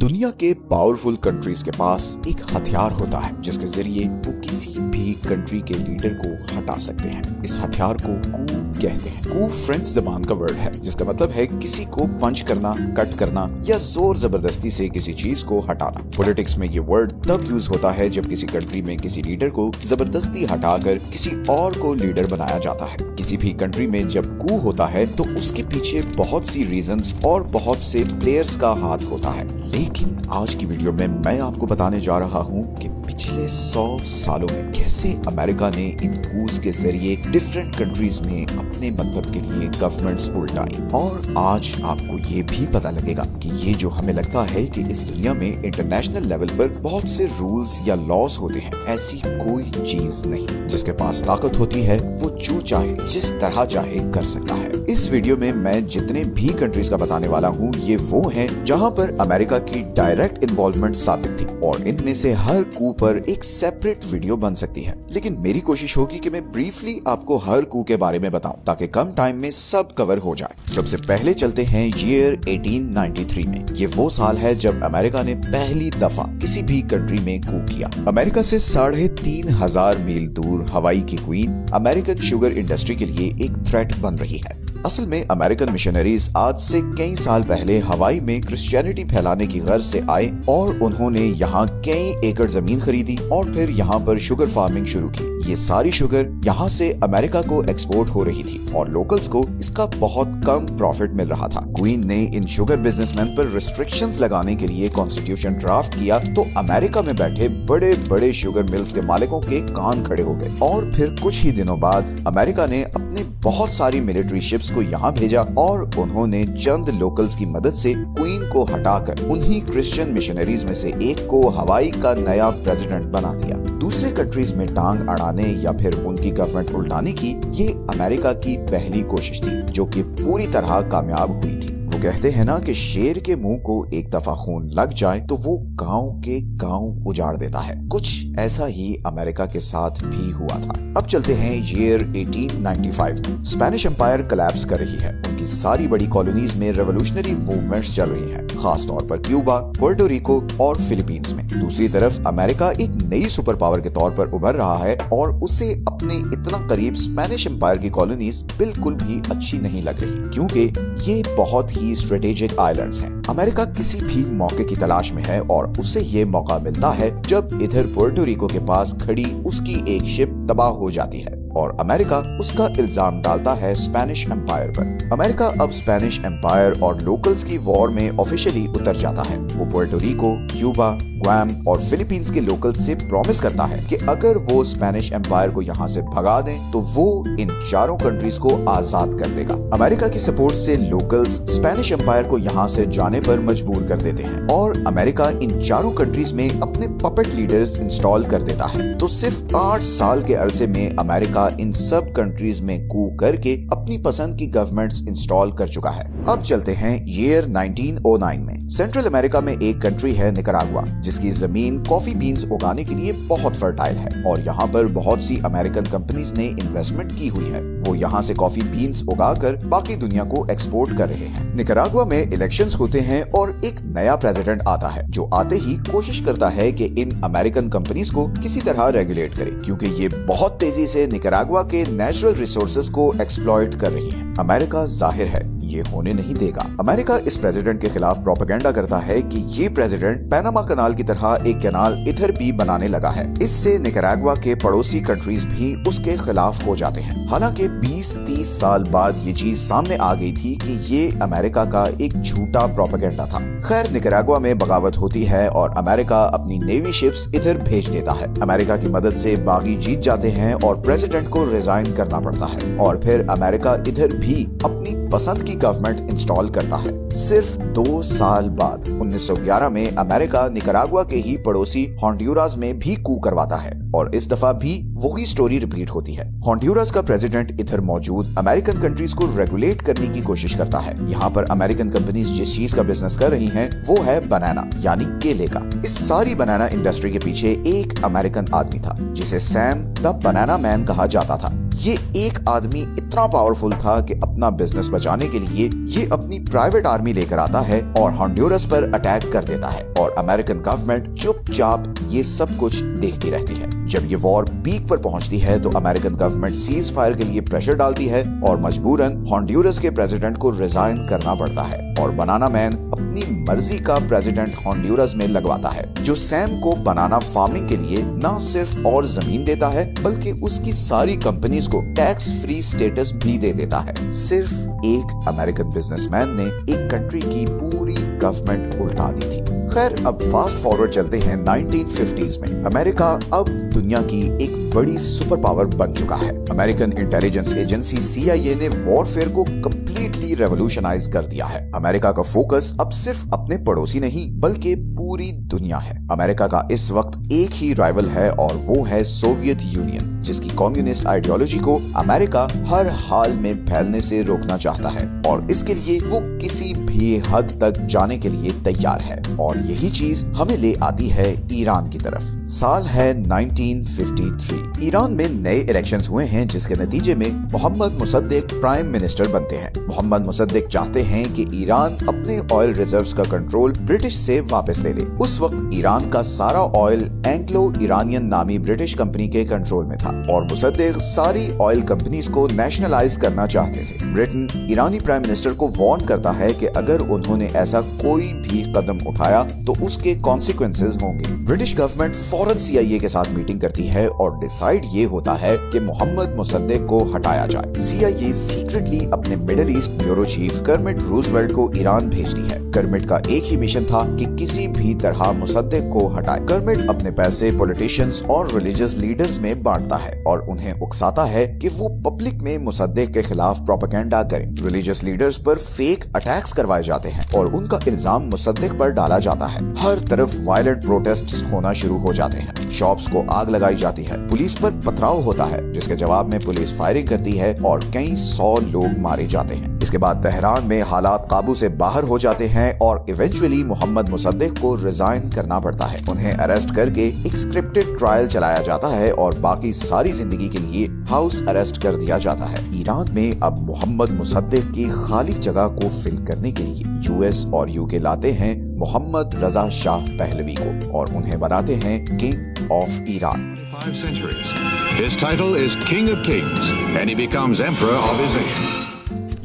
दुनिया के powerful countries के पास एक हथियार होता है जिसके जरिए वो किसी भी कंट्री के लीडर को हटा सकते हैं। इस हथियार को कू कहते हैं। कू फ्रेंच जबान का वर्ड है जिसका मतलब है किसी को पंच करना, कट करना या जोर जबरदस्ती से किसी चीज को हटाना। पॉलिटिक्स में ये वर्ड तब यूज होता है जब किसी कंट्री में किसी लीडर को जबरदस्ती हटाकर किसी और को लीडर बनाया जाता है। किसी भी कंट्री में जब कू होता है तो उसके पीछे बहुत सी रीजंस और बहुत से प्लेयर्स का हाथ होता है। लेकिन आज की वीडियो में मैं आपको बताने जा रहा हूँ कि पिछले 100 सालों में कैसे अमेरिका ने इन कूज के जरिए डिफरेंट कंट्रीज में अपने मतलब के लिए गवर्नमेंट्स उल्टाई। और आज आपको ये भी पता लगेगा कि ये जो हमें लगता है कि इस दुनिया में इंटरनेशनल लेवल पर बहुत से रूल्स या लॉज होते हैं, ऐसी कोई चीज नहीं। जिसके पास ताकत होती है वो जो चाहे जिस तरह चाहे कर सकता है। इस वीडियो में मैं जितने भी कंट्रीज का बताने वाला हूँ ये वो हैं जहाँ पर अमेरिका की डायरेक्ट इन्वॉल्वमेंट साबित थी, और इनमें से हर कू पर एक सेपरेट वीडियो बन सकती है। लेकिन मेरी कोशिश होगी कि मैं ब्रीफली आपको हर कू के बारे में बताऊं ताकि कम टाइम में सब कवर हो जाए। सबसे पहले चलते हैं ईयर 1893 में। ये वो साल है जब अमेरिका ने पहली दफा किसी भी कंट्री में कू किया। अमेरिका से 3,500 मील दूर हवाई की क्वीन अमेरिकन शुगर इंडस्ट्री के लिए एक थ्रेट बन रही है। असल में अमेरिकन मिशनरीज आज से कई साल पहले हवाई में क्रिश्चियनिटी फैलाने की गर्ज से आए और उन्होंने यहाँ कई एकड़ जमीन खरीदी और फिर यहाँ पर शुगर फार्मिंग शुरू की। ये सारी शुगर यहाँ से अमेरिका को एक्सपोर्ट हो रही थी और लोकल्स को इसका बहुत कम प्रॉफिट मिल रहा था। क्वीन ने इन शुगर बिजनेसमैन पर रिस्ट्रिक्शंस लगाने के लिए कॉन्स्टिट्यूशन ड्राफ्ट किया तो अमेरिका में बैठे बड़े बड़े शुगर मिल्स के मालिकों के कान खड़े हो गए। और फिर कुछ ही दिनों बाद अमेरिका ने अपने बहुत सारी मिलिट्री शिप्स को यहाँ भेजा और उन्होंने चंद लोकल्स की मदद से क्वीन को हटाकर उन्हीं क्रिश्चियन मिशनरीज में से एक को हवाई का नया प्रेसिडेंट बना दिया। दूसरे कंट्रीज में टांग अड़ाने या फिर उनकी गवर्नमेंट उल्टाने की ये अमेरिका की पहली कोशिश थी जो कि पूरी तरह कामयाब हुई थी। वो कहते हैं ना कि शेर के मुंह को एक दफा खून लग जाए तो वो गांव के गांव उजाड़ देता है। कुछ ऐसा ही अमेरिका के साथ भी हुआ था। अब चलते हैं ईयर 1895। स्पेनिश एम्पायर कोलैप्स कर रही है। उनकी सारी बड़ी कॉलोनीज में रेवोल्यूशनरी मूवमेंट्स चल रही हैं, खास तौर पर क्यूबा, पुर्टो रिको और फिलीपींस में। दूसरी तरफ अमेरिका एक नई सुपर पावर के तौर पर उभर रहा है और उसे अपने इतना करीब स्पेनिश एम्पायर की कॉलोनीज बिल्कुल भी अच्छी नहीं लग रही, क्योंकि ये बहुत ही स्ट्रेटेजिक आइलैंड्स हैं। अमेरिका किसी भी मौके की तलाश में है और उसे ये मौका मिलता है जब इधर पुर्टो रिको के पास खड़ी उसकी एक शिप तबाह हो जाती है और अमेरिका उसका इल्जाम डालता है स्पेनिश एम्पायर पर। अमेरिका अब स्पेनिश एम्पायर और लोकल्स की वॉर में ऑफिशियली उतर जाता है। वो पुर्टो रिको, क्यूबा, ग्वाम और फिलीपींस के लोकल्स से प्रॉमिस करता है कि अगर वो स्पेनिश एम्पायर को यहाँ से भगा दें तो वो इन चारों कंट्रीज को आजाद कर देगा। अमेरिका की सपोर्ट से लोकल्स स्पेनिश एम्पायर को यहाँ से जाने पर मजबूर कर देते हैं और अमेरिका इन चारों कंट्रीज में अपने पपेट लीडर्स इंस्टॉल कर देता है। तो सिर्फ 8 साल के अरसे में अमेरिका इन सब कंट्रीज में कू करके अपनी पसंद की गवर्नमेंट्स इंस्टॉल कर चुका है। अब चलते हैं ईयर 1909 में। सेंट्रल अमेरिका में एक कंट्री है निकरागुआ, जिसकी जमीन कॉफी बीन्स उगाने के लिए बहुत फर्टाइल है और यहाँ पर बहुत सी अमेरिकन कंपनीज ने इन्वेस्टमेंट की हुई है। वो यहाँ से कॉफी बीन्स उगाकर बाकी दुनिया को एक्सपोर्ट कर रहे हैं। निकरागुआ में इलेक्शंस होते हैं और एक नया प्रेसिडेंट आता है जो आते ही कोशिश करता है कि इन अमेरिकन कंपनीज को किसी तरह रेगुलेट करे, क्योंकि ये बहुत तेजी से निकरागुआ के नेचुरल रिसोर्सेज को एक्सप्लॉइट कर रही है। अमेरिका जाहिर है ये होने नहीं देगा। अमेरिका इस प्रेसिडेंट के खिलाफ प्रोपेगेंडा करता है कि ये प्रेसिडेंट पैनामा कनाल की तरह एक कैनाल इधर भी बनाने लगा है। इससे निकरागुआ के पड़ोसी कंट्रीज भी उसके खिलाफ हो जाते हैं। हालांकि 20-30 साल बाद ये चीज सामने आ गई थी कि ये अमेरिका का एक झूठा प्रोपेगेंडा था। खैर, निकरागुआ में बगावत होती है और अमेरिका अपनी नेवी शिप्स इधर भेज देता है। अमेरिका की मदद से बागी जीत जाते हैं और प्रेसिडेंट को रिजाइन करना पड़ता है और फिर अमेरिका इधर भी अपनी पसंद की गवर्नमेंट इंस्टॉल करता है। सिर्फ 2 साल बाद 1911 में अमेरिका निकरागुआ के ही पड़ोसी होंडुरास में भी कू करवाता है और इस दफा भी वही स्टोरी रिपीट होती है। होंडुरास का प्रेसिडेंट इधर मौजूद अमेरिकन कंट्रीज को रेगुलेट करने की कोशिश करता है। यहाँ पर अमेरिकन कंपनीज जिस चीज का बिजनेस कर रही हैं वो है बनाना यानी केले का। इस सारी बनाना इंडस्ट्री के पीछे एक अमेरिकन आदमी था जिसे सैम द बनाना मैन कहा जाता था। ये एक आदमी इतना पावरफुल था कि अपना बिजनेस बचाने के लिए ये अपनी प्राइवेट आर्मी लेकर आता है और हॉन्डुरस पर अटैक कर देता है और अमेरिकन गवर्नमेंट चुपचाप ये सब कुछ देखती रहती है। जब ये वॉर पीक पर पहुंचती है तो अमेरिकन गवर्नमेंट सीज फायर के लिए प्रेशर डालती है और मजबूरन हॉन्डुरस के प्रेसिडेंट को रिजाइन करना पड़ता है और बनाना मैन अपनी मर्जी का प्रेसिडेंट हॉन्डुरस में लगवाता है, जो सैम को बनाना फार्मिंग के लिए न सिर्फ और जमीन देता है बल्कि उसकी सारी कंपनीज को टैक्स फ्री स्टेटस भी दे देता है। सिर्फ एक अमेरिकन बिजनेसमैन ने एक कंट्री की पूरी गवर्नमेंट उल्टा दी थी। खैर, अब फास्ट फॉरवर्ड चलते हैं 1950s में। अमेरिका अब दुनिया की एक बड़ी सुपर पावर बन चुका है। अमेरिकन इंटेलिजेंस एजेंसी CIA ने वॉरफेयर को कंप्लीटली रेवोल्यूशनाइज कर दिया है। अमेरिका का फोकस अब सिर्फ अपने पड़ोसी नहीं बल्कि पूरी दुनिया है। अमेरिका का इस वक्त एक ही राइवल है और वो है सोवियत यूनियन, जिसकी कम्युनिस्ट आइडियोलॉजी को अमेरिका हर हाल में फैलने से रोकना चाहता है और इसके लिए वो किसी भी हद तक जाने के लिए तैयार है। और यही चीज हमें ले आती है ईरान की तरफ। साल है 1953। ईरान में नए इलेक्शंस हुए हैं जिसके नतीजे में मोहम्मद मुसद्दिक प्राइम मिनिस्टर बनते हैं। मोहम्मद मुसद्दिक चाहते हैं कि ईरान अपने ऑयल रिजर्व्स का कंट्रोल ब्रिटिश से वापस ले ले। उस वक्त ईरान का सारा ऑयल एंग्लो इरानियन नामी ब्रिटिश कंपनी के कंट्रोल में था और मुसद्दिक सारी ऑयल कंपनीज को नेशनलाइज करना चाहते थे। ब्रिटेन ईरानी प्राइम मिनिस्टर को वार्न करता है कि अगर उन्होंने ऐसा कोई भी कदम उठाया तो उसके कॉन्सिक्वेंसेस होंगे। ब्रिटिश गवर्नमेंट फौरन CIA के साथ मीटिंग करती है और डिसाइड ये होता है कि मोहम्मद मुसद्दिक को हटाया जाए। CIA सीक्रेटली अपने middle east bureau chief Kermit Roosevelt को ईरान भेजती है। कर्मिट का एक ही मिशन था कि किसी भी तरह मुसद्दिक को हटाए। कर्मिट अपने पैसे पॉलिटिशियंस और रिलीजियस लीडर्स में बांटता है और उन्हें उकसाता है कि वो पब्लिक में मुसद्दिक के खिलाफ प्रोपेगेंडा करें। रिलीजियस लीडर्स पर फेक अटैक्स करवाए जाते हैं और उनका इल्जाम मुसद्दिक पर डाला जाता है। हर तरफ वायलेंट प्रोटेस्ट्स होना शुरू हो जाते हैं। शॉप्स को आग लगाई जाती है। पुलिस पर पथराव होता है जिसके जवाब में पुलिस फायरिंग करती है और कई 100 लोग मारे जाते हैं। इसके बाद तेहरान में हालात काबू से बाहर हो जाते हैं और इवेंचुअली मोहम्मद मुसद्दिक को रिजाइन करना पड़ता है। उन्हें अरेस्ट करके एक स्क्रिप्टेड ट्रायल चलाया जाता है और बाकी सारी जिंदगी के लिए हाउस अरेस्ट कर दिया जाता है। ईरान में अब मोहम्मद मुसद्दिक की खाली जगह को फिल करने के लिए US और UK लाते हैं मोहम्मद रजा शाह पहलवी को और उन्हें बनाते हैं king of Iran. 5 centuries. His title is King of Kings and he becomes emperor of his nation.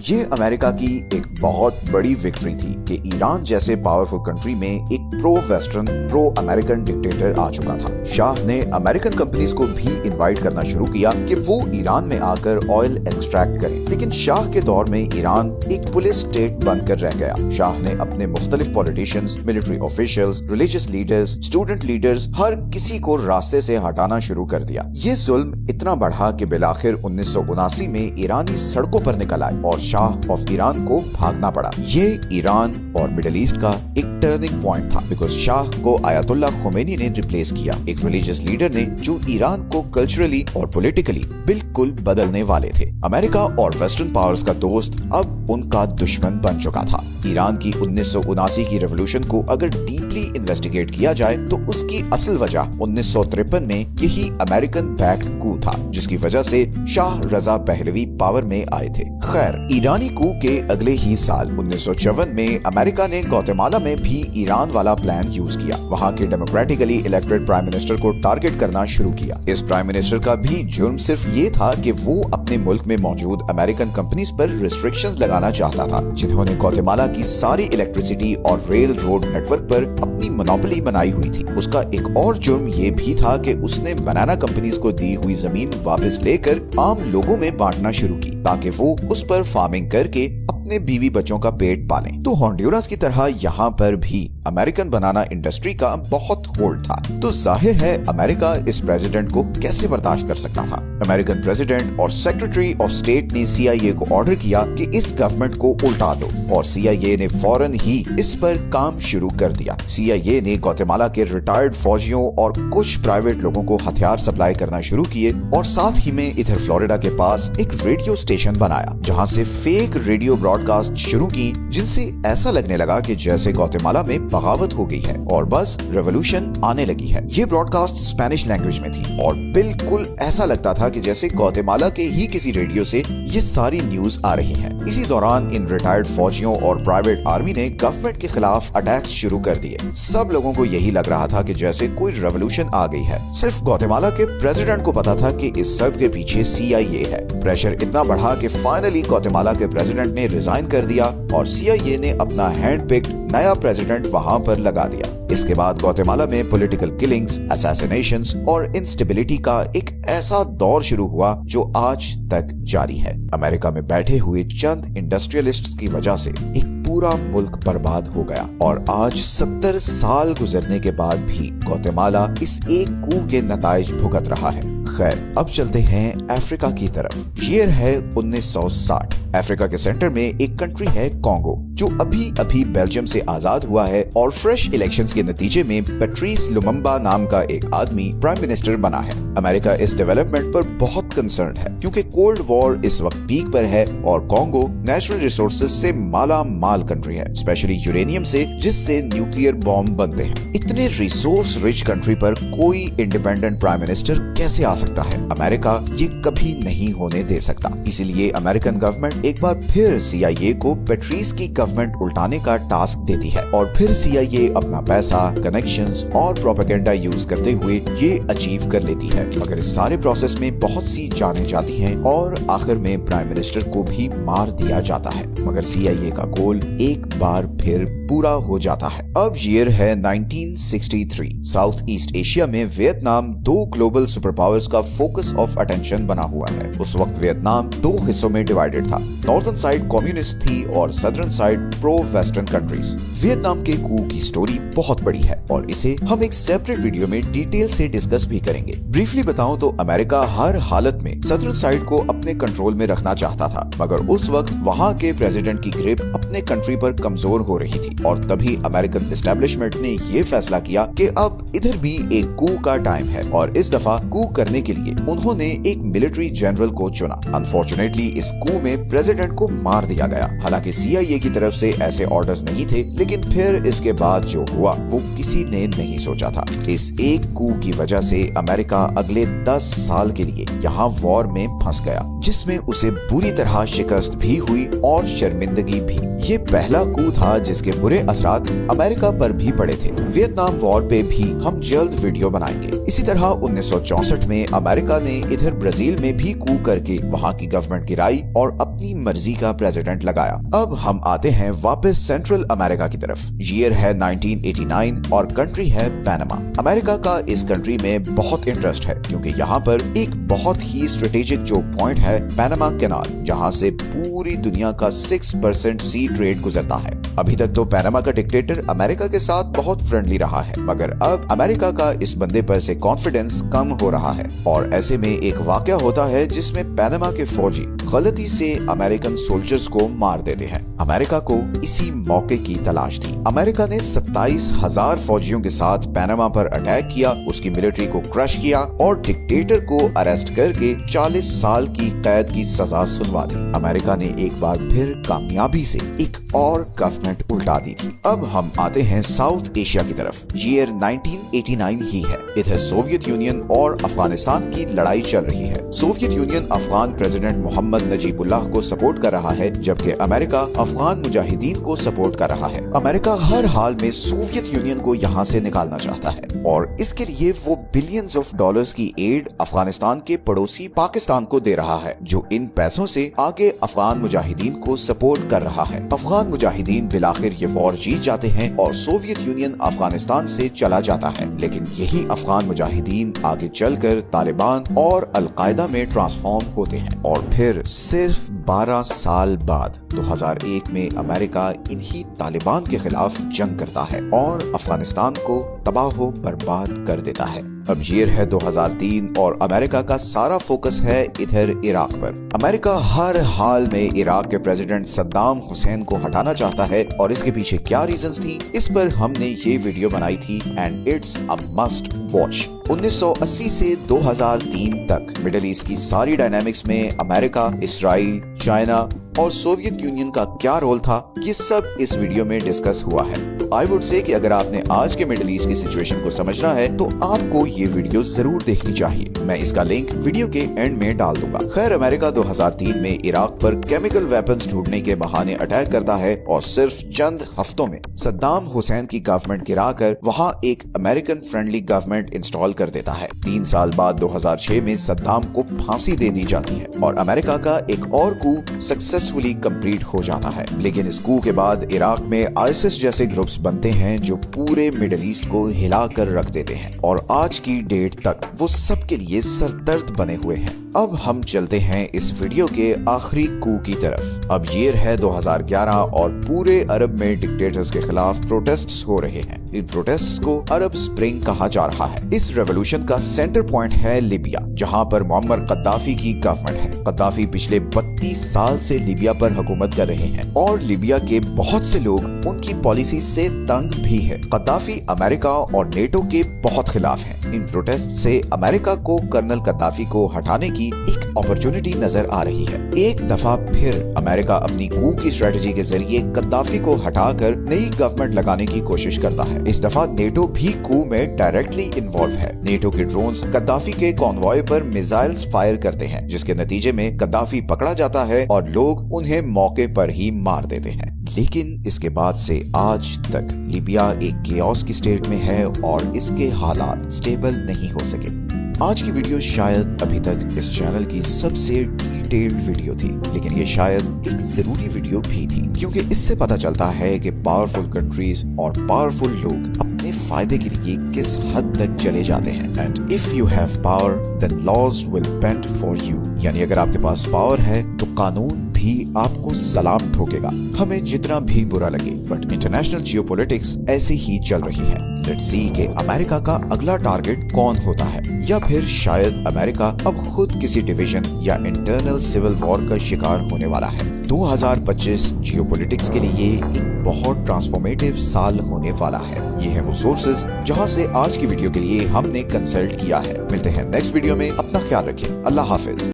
ये अमेरिका की एक बहुत बड़ी विक्ट्री थी कि ईरान जैसे पावरफुल कंट्री में एक pro western pro American dictator आ चुका था। शाह ने अमेरिकन कंपनीज को भी इनवाइट करना शुरू किया कि वो ईरान में आकर ऑयल एक्सट्रैक्ट करें, लेकिन शाह के दौर में ईरान एक पुलिस स्टेट बनकर रह गया। शाह ने अपने मुख्तलिफ politicians, military officials, religious leaders, student leaders, हर किसी को रास्ते से हटाना शुरू कर दिया। ये जुल्म इतना बढ़ा कि बिलाखिर 1979 में ईरानी सड़कों पर निकल आए और शाह ऑफ ईरान को भागना पड़ा। ये ईरान और मिडिल ईस्ट का एक टर्निंग पॉइंट था बिकॉज शाह को आयतुल्लाह खोमेनी ने रिप्लेस किया, एक रिलीजियस लीडर ने जो ईरान को कल्चरली और पॉलिटिकली बिल्कुल बदलने वाले थे। अमेरिका और वेस्टर्न पावर्स का दोस्त अब उनका दुश्मन बन चुका था। ईरान की 1979 की रेवोल्यूशन को अगर डीपली इन्वेस्टिगेट किया जाए तो उसकी असल वजह 1953 में यही अमेरिकन बैक्ड कू था जिसकी वजह से शाह रजा पहलवी पावर में आए थे। खैर, ईरानी कू के अगले ही साल 1954 में अमेरिका ने ग्वाटेमाला में भी ईरान वाला प्लान यूज किया। वहाँ के डेमोक्रेटिकली इलेक्टेड प्राइम मिनिस्टर को टारगेट करना शुरू किया। इस प्राइम मिनिस्टर का भी जुर्म सिर्फ ये था कि वो अपने मुल्क में मौजूद अमेरिकन कंपनीज पर रिस्ट्रिक्शंस लगाना चाहता था, जिन्होंने ग्वाटेमाला की सारी इलेक्ट्रिसिटी और रेल रोड नेटवर्क पर अपनी मोनोपोली बनाई हुई थी। उसका एक और जुर्म ये भी था कि उसने बनाना कंपनीज को दी हुई जमीन वापस लेकर आम लोगों में बांटना शुरू की ताकि वो उस पर फार्मिंग करके अपने बीवी बच्चों का पेट पालें। तो हॉन्डुरस की तरह यहाँ पर भी अमेरिकन बनाना इंडस्ट्री का बहुत होल्ड था। तो जाहिर है अमेरिका इस प्रेसिडेंट को कैसे बर्दाश्त कर सकता था। अमेरिकन प्रेसिडेंट और सेक्रेटरी ऑफ स्टेट ने CIA को ऑर्डर किया कि इस गवर्नमेंट को उल्टा दो और CIA ने फौरन ही इस पर काम शुरू कर दिया। CIA ने ग्वाटेमाला के रिटायर्ड फौजियों और कुछ प्राइवेट लोगों को हथियार सप्लाई करना शुरू किए और साथ ही में इधर फ्लोरिडा के पास एक रेडियो स्टेशन बनाया जहाँ से fake radio broadcast broadcast शुरू की जिनसे ऐसा लगने लगा कि जैसे ग्वाटेमाला में बगावत हो गई है और बस रेवोल्यूशन आने लगी है। ये ब्रॉडकास्ट स्पेनिश लैंग्वेज में थी और बिल्कुल ऐसा लगता था कि जैसे ग्वाटेमाला के ही किसी रेडियो से ये सारी न्यूज आ रही है। इसी दौरान इन रिटायर्ड फौजियों और प्राइवेट आर्मी ने गवर्नमेंट के खिलाफ अटैक्स शुरू कर दिए। सब लोगों को यही लग रहा था कि जैसे कोई रेवोल्यूशन आ गई है। सिर्फ ग्वाटेमाला के प्रेसिडेंट को पता था कि इस सब के पीछे CIA है। प्रेशर इतना बढ़ा कि फाइनली ग्वाटेमाला के प्रेसिडेंट ने रिजाइन कर दिया और CIA ने अपना हैंड पिक्ड नया प्रेसिडेंट वहां पर लगा दिया। इसके बाद ग्वाटेमाला में पॉलिटिकल किलिंग्स, असैसिनेशंस और इंस्टेबिलिटी का एक ऐसा दौर शुरू हुआ जो आज तक जारी है। अमेरिका में बैठे हुए चंद इंडस्ट्रियलिस्ट्स की वजह से एक पूरा मुल्क बर्बाद हो गया और आज 70 साल गुजरने के बाद भी ग्वाटेमाला इस एक कू के नताइज भुगत रहा है। खैर, अब चलते हैं अफ्रीका की तरफ। ईयर है 1960। अफ्रीका के सेंटर में एक कंट्री है कॉन्गो, जो अभी बेल्जियम से आजाद हुआ है और फ्रेश इलेक्शंस के नतीजे में पैट्रिस लुमुम्बा नाम का एक आदमी प्राइम मिनिस्टर बना है। अमेरिका इस डेवलपमेंट पर बहुत कंसर्न है क्योंकि कोल्ड वॉर इस वक्त पीक पर है और कॉन्गो नेचुरल रिसोर्सेज से माला माल कंट्री है, स्पेशली यूरेनियम से, जिससे न्यूक्लियर बॉम्ब बनते हैं। इतने रिसोर्स रिच कंट्री पर कोई इंडिपेंडेंट प्राइम मिनिस्टर कैसे आ सकता है? अमेरिका ये कभी नहीं होने दे सकता। इसीलिए अमेरिकन गवर्नमेंट एक बार फिर CIA को पैट्रिस की गवर्नमेंट उल्टाने का टास्क देती है और फिर CIA अपना पैसा, कनेक्शंस और प्रोपेगेंडा यूज करते हुए ये अचीव कर लेती है। मगर इस सारे प्रोसेस में बहुत सी जानें जाती हैं और आखिर में प्राइम मिनिस्टर को भी मार दिया जाता है। मगर CIA का गोल एक बार फिर पूरा हो जाता है। अब ईयर है 1963। साउथ ईस्ट एशिया में वियतनाम दो ग्लोबल सुपर पावर्स का फोकस ऑफ अटेंशन बना हुआ है। उस वक्त वियतनाम दो हिस्सों में डिवाइडेड था। नॉर्दर्न साइड कम्युनिस्ट थी और southern side pro western countries. Vietnam के कू की स्टोरी बहुत बड़ी है और इसे हम एक सेपरेट वीडियो में डिटेल से डिस्कस भी करेंगे। ब्रीफली बताऊं तो अमेरिका हर हालत में सदर्न साइड को अपने कंट्रोल में रखना चाहता था, मगर उस वक्त वहां के प्रेसिडेंट की ग्रिप अपने कंट्री पर कमजोर हो रही थी और तभी अमेरिकन एस्टेब्लिशमेंट ने ये फैसला किया कि अब इधर भी एक कू का टाइम है और इस दफा कू करने के लिए उन्होंने एक मिलिट्री जनरल को चुना। अनफॉर्चुनेटली इस कू में प्रेसिडेंट को मार दिया गया। हालांकि CIA की तरफ से ऐसे ऑर्डर्स नहीं थे, लेकिन फिर इसके बाद जो हुआ वो किसी ने नहीं सोचा था। इस एक कू की वजह से अमेरिका अगले 10 साल के लिए यहाँ वॉर में फंस गया, जिसमें उसे बुरी तरह शिकस्त भी हुई और शर्मिंदगी भी। ये पहला कू था जिसके बुरे असरात अमेरिका पर भी पड़े थे। वियतनाम वॉर पे भी हम जल्द वीडियो बनाएंगे। इसी तरह 1964 में अमेरिका ने इधर ब्राजील में भी कू करके वहाँ की गवर्नमेंट गिराई और अपनी मर्जी का प्रेसिडेंट लगाया। अब हम आते हैं वापस सेंट्रल अमेरिका की तरफ। ईयर है 1989 और कंट्री है पैनामा। अमेरिका का इस कंट्री में बहुत इंटरेस्ट है क्योंकि यहाँ पर एक बहुत ही स्ट्रेटेजिक जो पॉइंट है पैनामा कैनाल, जहाँ से पूरी दुनिया का 6% सी ट्रेड गुजरता है। अभी तक तो पैनामा का डिक्टेटर अमेरिका के साथ बहुत फ्रेंडली रहा है, मगर अब अमेरिका का इस बंदे पर से कॉन्फिडेंस कम हो रहा है और ऐसे में एक वाकया होता है जिसमें पैनामा के फौजी गलती से अमेरिकन सोल्जर्स को मार देते हैं। अमेरिका को इसी मौके की तलाश थी। अमेरिका ने 27,000 फौजियों के साथ पैनामा पर अटैक किया, उसकी मिलिट्री को क्रश किया और डिक्टेटर को अरेस्ट करके 40 साल की कैद की सजा सुनवा दी। अमेरिका ने एक बार फिर कामयाबी से एक और गवर्नमेंट उल्टा दी थी। अब हम आते हैं साउथ एशिया की तरफ। ईयर 1989 ही है। इधर सोवियत यूनियन और अफगानिस्तान की लड़ाई चल रही है। Soviet union Afghan president Mohammad Najibullah को सपोर्ट कर रहा है, जबकि अमेरिका अफगान मुजाहिदीन को सपोर्ट कर रहा है। अमेरिका हर हाल में सोवियत यूनियन को यहाँ से निकालना चाहता है और इसके लिए वो बिलियंस ऑफ डॉलर्स की एड अफगानिस्तान के पड़ोसी पाकिस्तान को दे रहा है, जो इन पैसों से आगे अफगान मुजाहिदीन को सपोर्ट कर रहा है। अफगान मुजाहिदीन बिलाखिर ये वॉर जीत जाते हैं और सोवियत यूनियन अफगानिस्तान से चला जाता है, लेकिन यही अफगान मुजाहिदीन आगे चलकर तालिबान और अलकायदा में ट्रांसफॉर्म होते हैं और फिर सिर्फ 12 साल बाद 2001 में अमेरिका इन्हीं तालिबान के खिलाफ जंग करता है और अफगानिस्तान को तबाह बर्बाद कर देता है। अब ईयर है 2003 और अमेरिका का सारा फोकस है इधर इराक पर। अमेरिका हर हाल में इराक के प्रेसिडेंट सद्दाम हुसैन को हटाना चाहता है और इसके पीछे क्या रीजंस थी, इस पर हमने ये वीडियो बनाई थी and it's a must watch. 1980 से 2003 तक मिडिल ईस्ट की सारी डायनामिक्स में अमेरिका, इसराइल, चाइना और सोवियत यूनियन का क्या रोल था, ये सब इस वीडियो में डिस्कस हुआ है। आई वुड से कि अगर आपने आज के मिडिल ईस्ट की सिचुएशन को समझना है तो आपको ये वीडियो जरूर देखनी चाहिए। मैं इसका लिंक वीडियो के एंड में डाल दूंगा। खैर, अमेरिका 2003 में इराक पर केमिकल वेपन्स ढूंढने के बहाने अटैक करता है और सिर्फ चंद हफ्तों में सद्दाम हुसैन की गवर्नमेंट गिराकर वहां एक अमेरिकन फ्रेंडली गवर्नमेंट इंस्टॉल कर देता है। 3 साल बाद 2006 में सद्दाम को फांसी दे दी जाती है और अमेरिका का एक और कू सक्सेसफुली कंप्लीट हो जाता है। लेकिन इस कू के बाद इराक में आईएसआईएस जैसे ग्रुप्स बनते हैं जो पूरे मिडिल ईस्ट को हिला कर रख देते हैं और आज की डेट तक वो सबके लिए सरदर्द बने हुए हैं। अब हम चलते हैं इस वीडियो के आखिरी कू की तरफ। अब ईयर है 2011 और पूरे अरब में डिक्टेटर्स के खिलाफ प्रोटेस्ट्स हो रहे हैं। इन प्रोटेस्ट्स को अरब स्प्रिंग कहा जा रहा है। इस रेवोल्यूशन का सेंटर पॉइंट है लीबिया, जहां पर मोहम्मद कद्दाफी की गवर्नमेंट है। कद्दाफी पिछले 32 साल से लीबिया पर हुकूमत कर रहे हैं और लीबिया के बहुत से लोग उनकी पॉलिसी से तंग भी है। कद्दाफी अमेरिका और नेटो के बहुत खिलाफ है। इन प्रोटेस्ट से अमेरिका को कर्नल कद्दाफी को हटाने की एक अपॉर्चुनिटी नजर आ रही है। एक दफा फिर अमेरिका अपनी कू की स्ट्रेटजी के जरिए कद्दाफी को हटाकर नई गवर्नमेंट लगाने की कोशिश करता है। इस दफा नेटो भी कू में डायरेक्टली इन्वॉल्व है। नेटो के ड्रोन्स कद्दाफी के कॉन्वॉय पर मिसाइल्स फायर करते हैं, जिसके नतीजे में कद्दाफी पकड़ा जाता है और लोग उन्हें मौके पर ही मार देते हैं। लेकिन इसके बाद से आज तक लीबिया एक केओस की स्टेट में है और इसके हालात स्टेबल नहीं हो सके। आज की वीडियो शायद अभी तक इस चैनल की सबसे डिटेल्ड वीडियो थी, लेकिन ये शायद एक जरूरी वीडियो भी थी, क्योंकि इससे पता चलता है कि पावरफुल कंट्रीज और पावरफुल लोग अपने फायदे के लिए किस हद तक चले जाते हैं। And if you have power then laws will bend for you, यानी अगर आपके पास पावर है तो कानून भी आपको सलाम ठोकेगा, हमें जितना भी बुरा लगे। बट इंटरनेशनल जियोपॉलिटिक्स ऐसे ही चल रही है। लेट्स सी कि अमेरिका का अगला टारगेट कौन होता है, या फिर शायद अमेरिका अब खुद किसी डिवीजन या इंटरनल सिविल वॉर का शिकार होने वाला है। 2025 जियोपॉलिटिक्स के लिए एक बहुत ट्रांसफॉर्मेटिव साल होने वाला है। ये हैं वो सोर्सेज जहां से आज की वीडियो के लिए हमने कंसल्ट किया है। मिलते हैं नेक्स्ट वीडियो में। अपना ख्याल रखिए। अल्लाह हाफिज।